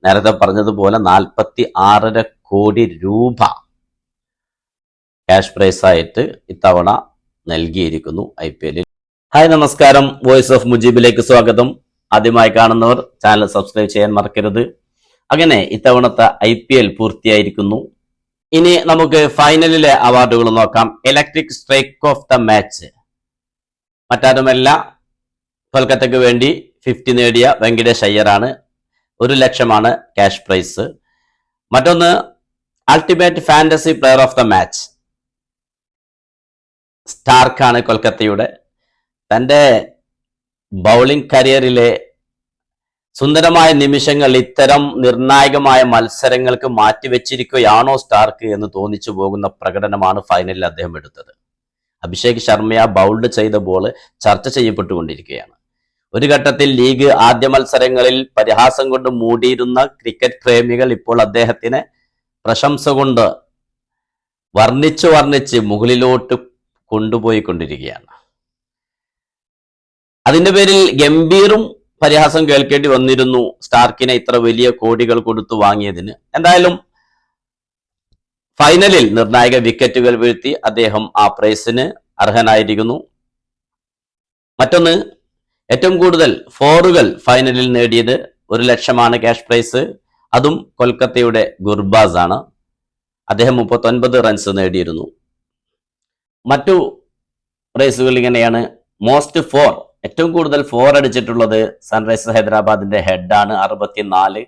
നേരത്തെ പറഞ്ഞതുപോലെ 46.5 കോടി രൂപ ക്യാഷ് പ്രൈസ് ആയിട്ട് ഇത്തവണ നൽകിയിരിക്കുന്നു IPL. ഹായ്, നമസ്കാരം. വോയിസ് ഓഫ് മുജീബിലേക്ക് സ്വാഗതം. ആദ്യമായി കാണുന്നവർ ചാനൽ സബ്സ്ക്രൈബ് ചെയ്യാൻ മറക്കരുത്. അങ്ങനെ ഇത്തവണത്തെ IPL പൂർത്തിയായിരിക്കുന്നു. ഇനി നമുക്ക് ഫൈനലിലെ അവാർഡുകൾ നോക്കാം. Electric strike of the match മറ്റാരുമല്ല, കൊൽക്കത്തയ്ക്ക് വേണ്ടി 50 നേടിയ വെങ്കടേഷ് അയ്യറാണ്. 1 ലക്ഷമാണ് ക്യാഷ് പ്രൈസ്. മറ്റൊന്ന് ultimate fantasy player of the match സ്റ്റാർക്കാണ്. കൊൽക്കത്തയുടെ തൻ്റെ ബൗളിംഗ് കരിയറിലെ സുന്ദരമായ നിമിഷങ്ങൾ ഇത്തരം നിർണായകമായ മത്സരങ്ങൾക്ക് മാറ്റിവെച്ചിരിക്കുകയാണോ സ്റ്റാർക്ക് എന്ന് തോന്നിച്ചു പോകുന്ന പ്രകടനമാണ് ഫൈനലിൽ അദ്ദേഹം എടുത്തത്. അഭിഷേക് ശർമ്മ ബൗൾഡ് ചെയ്ത ബോൾ ചർച്ച ചെയ്യപ്പെട്ടുകൊണ്ടിരിക്കുകയാണ്. ഒരു ഘട്ടത്തിൽ ലീഗ് ആദ്യ മത്സരങ്ങളിൽ പരിഹാസം കൊണ്ട് മൂടിയിരുന്ന ക്രിക്കറ്റ് പ്രേമികൾ ഇപ്പോൾ അദ്ദേഹത്തിന് പ്രശംസ കൊണ്ട് വർണ്ണിച്ച് മുകളിലോട്ട് കൊണ്ടുപോയിക്കൊണ്ടിരിക്കുകയാണ്. അതിന്റെ പേരിൽ ഗംഭീറും പരിഹാസം കേൾക്കേണ്ടി വന്നിരുന്നു സ്റ്റാർക്കിനെ ഇത്ര വലിയ കോടികൾ കൊടുത്തു വാങ്ങിയതിന്. എന്തായാലും ഫൈനലിൽ നിർണായക വിക്കറ്റുകൾ വീഴ്ത്തി അദ്ദേഹം ആ പ്രൈസിന് അർഹനായിരിക്കുന്നു. മറ്റൊന്ന്, ഏറ്റവും കൂടുതൽ ഫോറുകൾ ഫൈനലിൽ നേടിയത് 1 ലക്ഷമാണ് ക്യാഷ് പ്രൈസ്. അതും കൊൽക്കത്തയുടെ ഗുർബാസ് ആണ്. അദ്ദേഹം 39 റൺസ് നേടിയിരുന്നു. മറ്റു പ്രൈസുകൾ ഇങ്ങനെയാണ്. മോസ്റ്റ് ഫോർ, ഏറ്റവും കൂടുതൽ ഫോർ അടിച്ചിട്ടുള്ളത് സൺറൈസേഴ്സ് ഹൈദരാബാദിന്റെ ഹെഡാണ്, 64.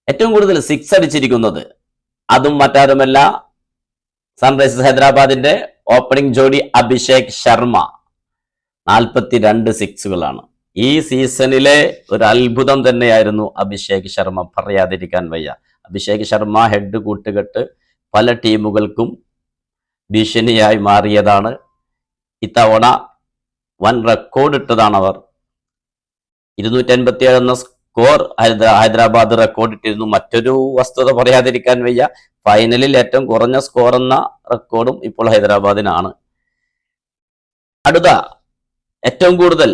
ഏറ്റവും കൂടുതൽ 6 അടിച്ചിരിക്കുന്നത് അതും മറ്റാരുമല്ല, സൺറൈസേഴ്സ് ഹൈദരാബാദിന്റെ ഓപ്പണിംഗ് ജോഡി അഭിഷേക് ശർമ്മ, 42 സിക്സുകളാണ്. ഈ സീസണിലെ ഒരു അത്ഭുതം തന്നെയായിരുന്നു അഭിഷേക് ശർമ്മ, പറയാതിരിക്കാൻ വയ്യ. അഭിഷേക് ശർമ്മ ഹെഡ് കൂട്ടുകെട്ട് പല ടീമുകൾക്കും ഭീഷണിയായി മാറിയതാണ്. ഇത്തവണ വൻ റെക്കോർഡ് ഇട്ടതാണ് അവർ. 287 എന്ന സ്കോർ ഹൈദരാബാദ് റെക്കോർഡ് ഇട്ടിരുന്നു. മറ്റൊരു വസ്തുത പറയാതിരിക്കാൻ വയ്യ, ഫൈനലിൽ ഏറ്റവും കുറഞ്ഞ സ്കോർ എന്ന റെക്കോർഡും ഇപ്പോൾ ഹൈദരാബാദിനാണ്. അടുത്ത ഏറ്റവും കൂടുതൽ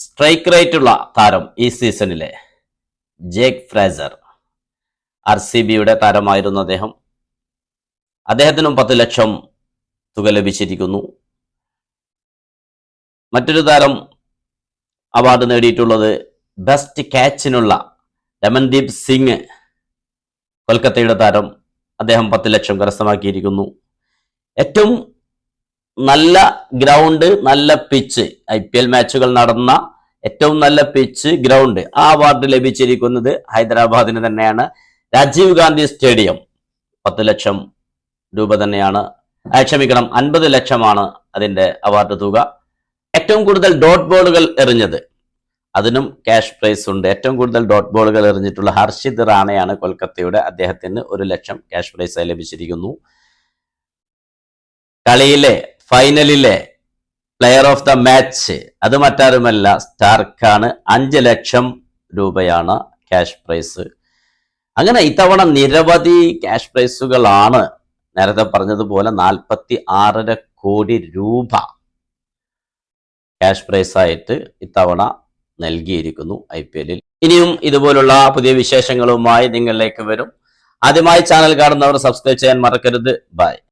സ്ട്രൈക്ക് റേറ്റ് ഉള്ള താരം ഈ സീസണിലെ ജേക്ക് ഫ്രേസർ, RCBയുടെ താരമായിരുന്നു അദ്ദേഹം. അദ്ദേഹത്തിനും 10 ലക്ഷം തുക ലഭിച്ചിരിക്കുന്നു. മറ്റൊരു താരം അവാർഡ് നേടിയിട്ടുള്ളത് ബെസ്റ്റ് ക്യാച്ചിനുള്ള രമൺദീപ് സിംഗ്, കൊൽക്കത്തയുടെ താരം. അദ്ദേഹം 10 ലക്ഷം കരസ്ഥമാക്കിയിരിക്കുന്നു. ഏറ്റവും നല്ല ഗ്രൗണ്ട്, നല്ല പിച്ച്, IPL മാച്ചുകൾ നടന്ന ഏറ്റവും നല്ല പിച്ച്, ഗ്രൗണ്ട്, ആ അവാർഡ് ലഭിച്ചിരിക്കുന്നത് ഹൈദരാബാദിന് തന്നെയാണ്. രാജീവ് ഗാന്ധി സ്റ്റേഡിയം 10 ലക്ഷം രൂപ തന്നെയാണ്. 50 ലക്ഷമാണ് അതിന്റെ അവാർഡ് തുക. ഏറ്റവും കൂടുതൽ ഡോട്ട് ബോളുകൾ എറിഞ്ഞത്, അതിനും ക്യാഷ് പ്രൈസ് ഉണ്ട്. ഏറ്റവും കൂടുതൽ ഡോട്ട് ബോളുകൾ എറിഞ്ഞിട്ടുള്ള ഹർഷിത് റാണയാണ് കൊൽക്കത്തയുടെ. അദ്ദേഹത്തിന് 1 ലക്ഷം ക്യാഷ് പ്രൈസായി ലഭിച്ചിരിക്കുന്നു. കളിയിലെ ഫൈനലിലെ പ്ലെയർ ഓഫ് ദ മാച്ച് അത് മറ്റാരുമല്ല, സ്റ്റാർക്കാണ്. 5 ലക്ഷം രൂപയാണ് ക്യാഷ് പ്രൈസ്. അങ്ങനെ ഇത്തവണ നിരവധി ക്യാഷ് പ്രൈസുകളാണ് നേരത്തെ പറഞ്ഞതുപോലെ 46.5 കോടി രൂപ ക്യാഷ് പ്രൈസ് ആയിട്ട് ഇത്തവണ നൽകിയിരിക്കുന്നു IPLൽ. ഇനിയും ഇതുപോലുള്ള പുതിയ വിശേഷങ്ങളുമായി നിങ്ങളിലേക്ക് വരും. ആദ്യമായി ചാനൽ കാണുന്നവർ സബ്സ്ക്രൈബ് ചെയ്യാൻ മറക്കരുത്. ബൈ.